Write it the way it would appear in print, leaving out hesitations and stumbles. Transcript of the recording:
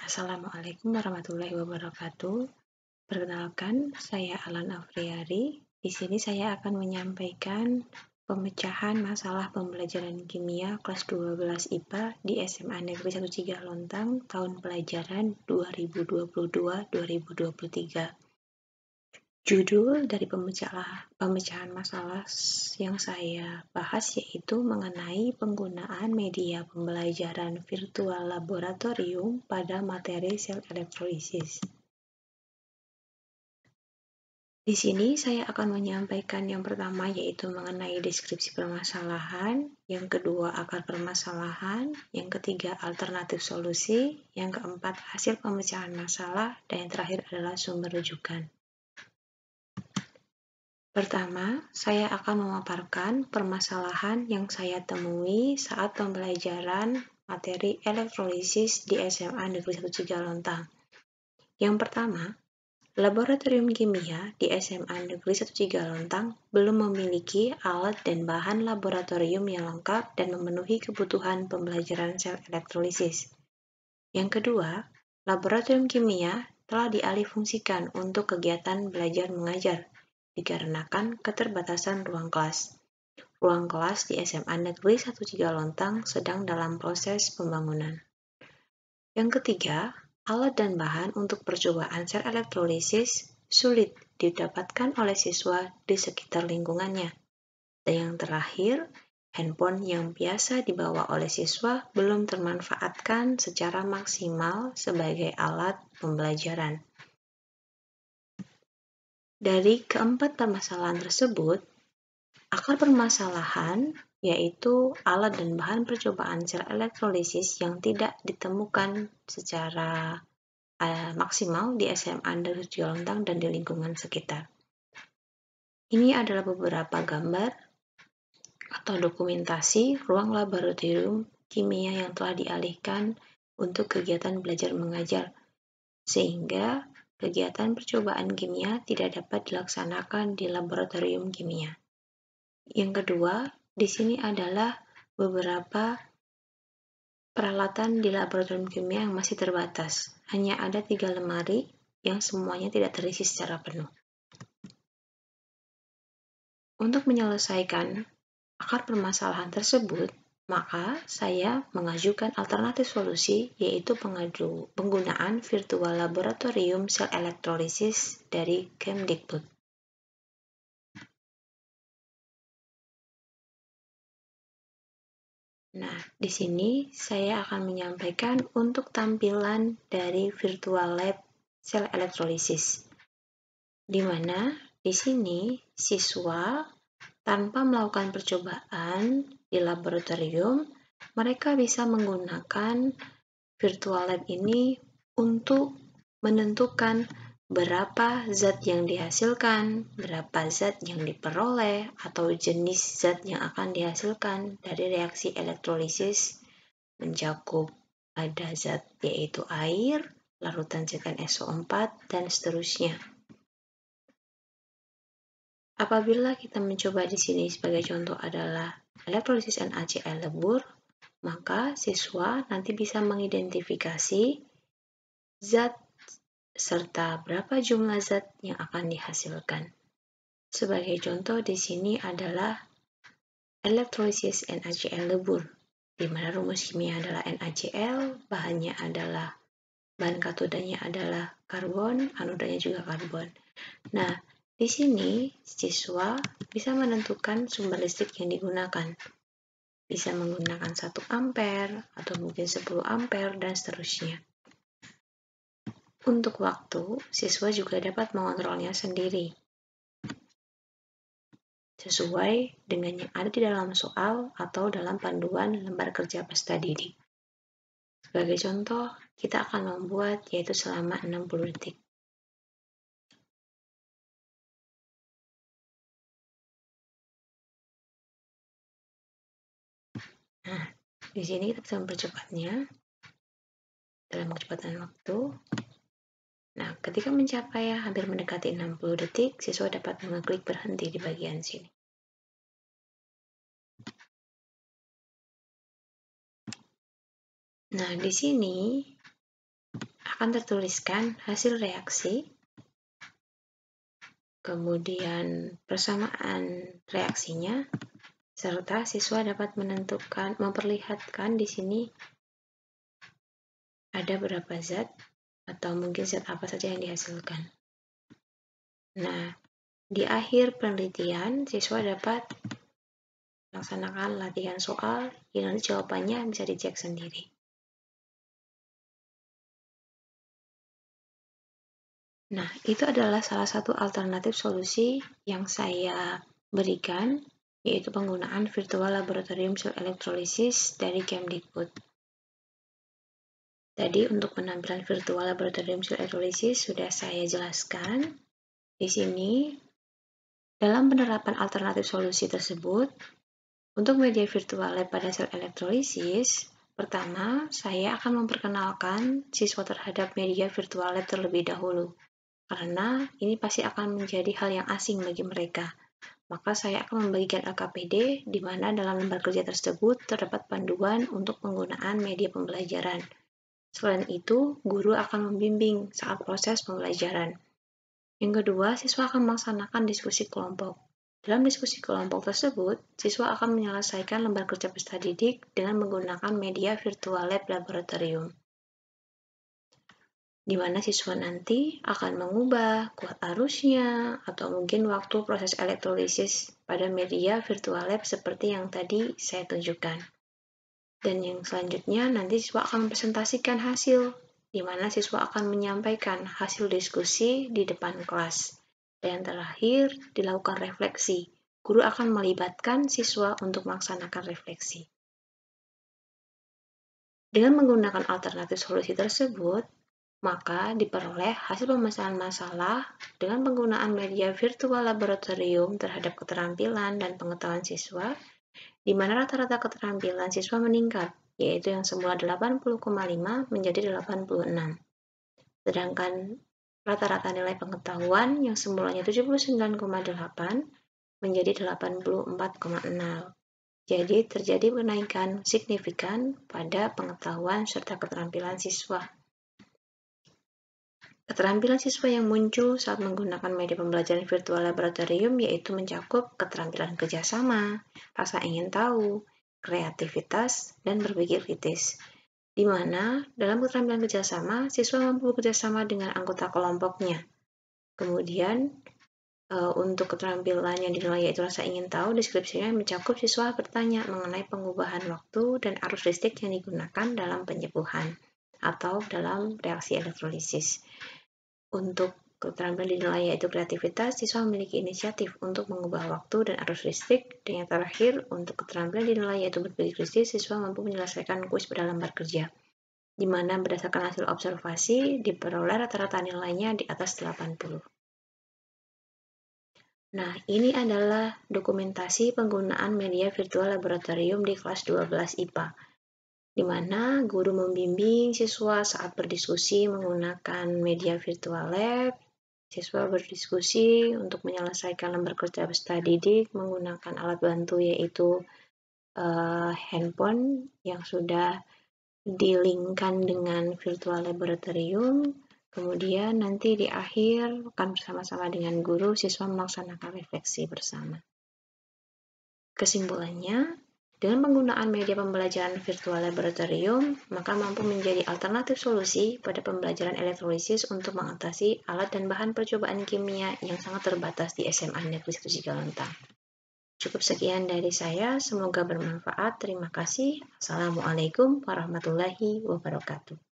Assalamualaikum warahmatullahi wabarakatuh. Perkenalkan, saya Alan Afriari. Di sini saya akan menyampaikan pemecahan masalah pembelajaran kimia kelas 12 IPA di SMA Negeri 1 Cigalontang tahun pelajaran 2022-2023. Judul dari pemecahan masalah yang saya bahas yaitu mengenai penggunaan media pembelajaran virtual laboratorium pada materi sel elektrolisis. Di sini saya akan menyampaikan yang pertama yaitu mengenai deskripsi permasalahan, yang kedua akar permasalahan, yang ketiga alternatif solusi, yang keempat hasil pemecahan masalah, dan yang terakhir adalah sumber rujukan. Pertama, saya akan memaparkan permasalahan yang saya temui saat pembelajaran materi elektrolisis di SMA Negeri 1 Cigalontang. Yang pertama, laboratorium kimia di SMA Negeri 1 Cigalontang belum memiliki alat dan bahan laboratorium yang lengkap dan memenuhi kebutuhan pembelajaran sel elektrolisis. Yang kedua, laboratorium kimia telah dialihfungsikan untuk kegiatan belajar mengajar, dikarenakan keterbatasan ruang kelas. Ruang kelas di SMA Negeri 1 Cigalontang sedang dalam proses pembangunan. Yang ketiga, alat dan bahan untuk percobaan sel elektrolisis sulit didapatkan oleh siswa di sekitar lingkungannya. Dan yang terakhir, handphone yang biasa dibawa oleh siswa belum termanfaatkan secara maksimal sebagai alat pembelajaran. Dari keempat permasalahan tersebut, akar permasalahan yaitu alat dan bahan percobaan sel elektrolisis yang tidak ditemukan secara maksimal di SMA Negeri Cigalontang dan di lingkungan sekitar. Ini adalah beberapa gambar atau dokumentasi ruang laboratorium kimia yang telah dialihkan untuk kegiatan belajar mengajar, sehingga kegiatan percobaan kimia tidak dapat dilaksanakan di laboratorium kimia. Yang kedua, di sini adalah beberapa peralatan di laboratorium kimia yang masih terbatas. Hanya ada 3 lemari yang semuanya tidak terisi secara penuh. Untuk menyelesaikan akar permasalahan tersebut, maka saya mengajukan alternatif solusi yaitu penggunaan virtual laboratorium sel elektrolisis dari Kemdikbud. Nah, di sini saya akan menyampaikan untuk tampilan dari virtual lab sel elektrolisis, di mana di sini siswa tanpa melakukan percobaan di laboratorium, mereka bisa menggunakan virtual lab ini untuk menentukan berapa zat yang dihasilkan, berapa zat yang diperoleh, atau jenis zat yang akan dihasilkan dari reaksi elektrolisis mencakup ada zat yaitu air, larutan ZnSO4, dan seterusnya. Apabila kita mencoba di sini sebagai contoh adalah elektrolisis NaCl lebur, maka siswa nanti bisa mengidentifikasi zat serta berapa jumlah zat yang akan dihasilkan. Sebagai contoh di sini adalah elektrolisis NaCl lebur, di mana rumus kimia adalah NaCl, bahan katodanya adalah karbon, anodanya juga karbon. Nah, di sini siswa bisa menentukan sumber listrik yang digunakan. Bisa menggunakan 1 ampere atau mungkin 10 ampere dan seterusnya. Untuk waktu, siswa juga dapat mengontrolnya sendiri, sesuai dengan yang ada di dalam soal atau dalam panduan lembar kerja peserta didik. Sebagai contoh, kita akan membuat yaitu selama 60 detik. Nah, di sini kita bisa mempercepatnya dalam kecepatan waktu. Nah, ketika mencapai hampir mendekati 60 detik, siswa dapat mengeklik berhenti di bagian sini. Nah, di sini akan tertuliskan hasil reaksi, kemudian persamaan reaksinya, serta siswa dapat memperlihatkan di sini ada berapa zat atau mungkin zat apa saja yang dihasilkan. Nah, di akhir penelitian, siswa dapat melaksanakan latihan soal yang nanti jawabannya bisa dicek sendiri. Nah, itu adalah salah satu alternatif solusi yang saya berikan, yaitu penggunaan Virtual Laboratorium Cell Electrolysis dari Kemdikbud. Tadi untuk penampilan Virtual Laboratorium Cell Electrolysis sudah saya jelaskan. Di sini, dalam penerapan alternatif solusi tersebut, untuk media virtual lab pada sel elektrolisis, pertama, saya akan memperkenalkan siswa terhadap media virtual lab terlebih dahulu, karena ini pasti akan menjadi hal yang asing bagi mereka. Maka saya akan membagikan LKPD, di mana dalam lembar kerja tersebut terdapat panduan untuk penggunaan media pembelajaran. Selain itu, guru akan membimbing saat proses pembelajaran. Yang kedua, siswa akan melaksanakan diskusi kelompok. Dalam diskusi kelompok tersebut, siswa akan menyelesaikan lembar kerja peserta didik dengan menggunakan media virtual lab laboratorium, di mana siswa nanti akan mengubah kuat arusnya atau mungkin waktu proses elektrolisis pada media virtual lab seperti yang tadi saya tunjukkan. Dan yang selanjutnya nanti siswa akan mempresentasikan hasil, di mana siswa akan menyampaikan hasil diskusi di depan kelas. Dan yang terakhir, dilakukan refleksi. Guru akan melibatkan siswa untuk melaksanakan refleksi. Dengan menggunakan alternatif solusi tersebut, maka diperoleh hasil pemecahan masalah dengan penggunaan media virtual laboratorium terhadap keterampilan dan pengetahuan siswa, di mana rata-rata keterampilan siswa meningkat, yaitu yang semula 80,5 menjadi 86. Sedangkan rata-rata nilai pengetahuan yang semulanya 79,8 menjadi 84,0. Jadi terjadi kenaikan signifikan pada pengetahuan serta keterampilan siswa. Keterampilan siswa yang muncul saat menggunakan media pembelajaran virtual laboratorium yaitu mencakup keterampilan kerjasama, rasa ingin tahu, kreativitas, dan berpikir kritis. Di mana dalam keterampilan kerjasama, siswa mampu bekerjasama dengan anggota kelompoknya. Kemudian, untuk keterampilan yang dinilai yaitu rasa ingin tahu, deskripsinya mencakup siswa bertanya mengenai pengubahan waktu dan arus listrik yang digunakan dalam penyembuhan atau dalam reaksi elektrolisis. Untuk keterampilan dinilai yaitu kreativitas, siswa memiliki inisiatif untuk mengubah waktu dan arus listrik. Dan yang terakhir, untuk keterampilan dinilai yaitu berpikir kritis, siswa mampu menyelesaikan kuis pada lembar kerja, di mana berdasarkan hasil observasi diperoleh rata-rata nilainya di atas 80. Nah, ini adalah dokumentasi penggunaan media virtual laboratorium di kelas 12 IPA, di mana guru membimbing siswa saat berdiskusi menggunakan media virtual lab. Siswa berdiskusi untuk menyelesaikan lembar kerja peserta didik menggunakan alat bantu yaitu handphone yang sudah di-linkkan dengan virtual laboratorium. Kemudian nanti di akhir akan bersama-sama dengan guru siswa melaksanakan refleksi bersama. Kesimpulannya, dengan penggunaan media pembelajaran virtual laboratorium, maka mampu menjadi alternatif solusi pada pembelajaran elektrolisis untuk mengatasi alat dan bahan percobaan kimia yang sangat terbatas di SMA Negeri 1 Cigalontang. Cukup sekian dari saya, semoga bermanfaat. Terima kasih. Assalamualaikum warahmatullahi wabarakatuh.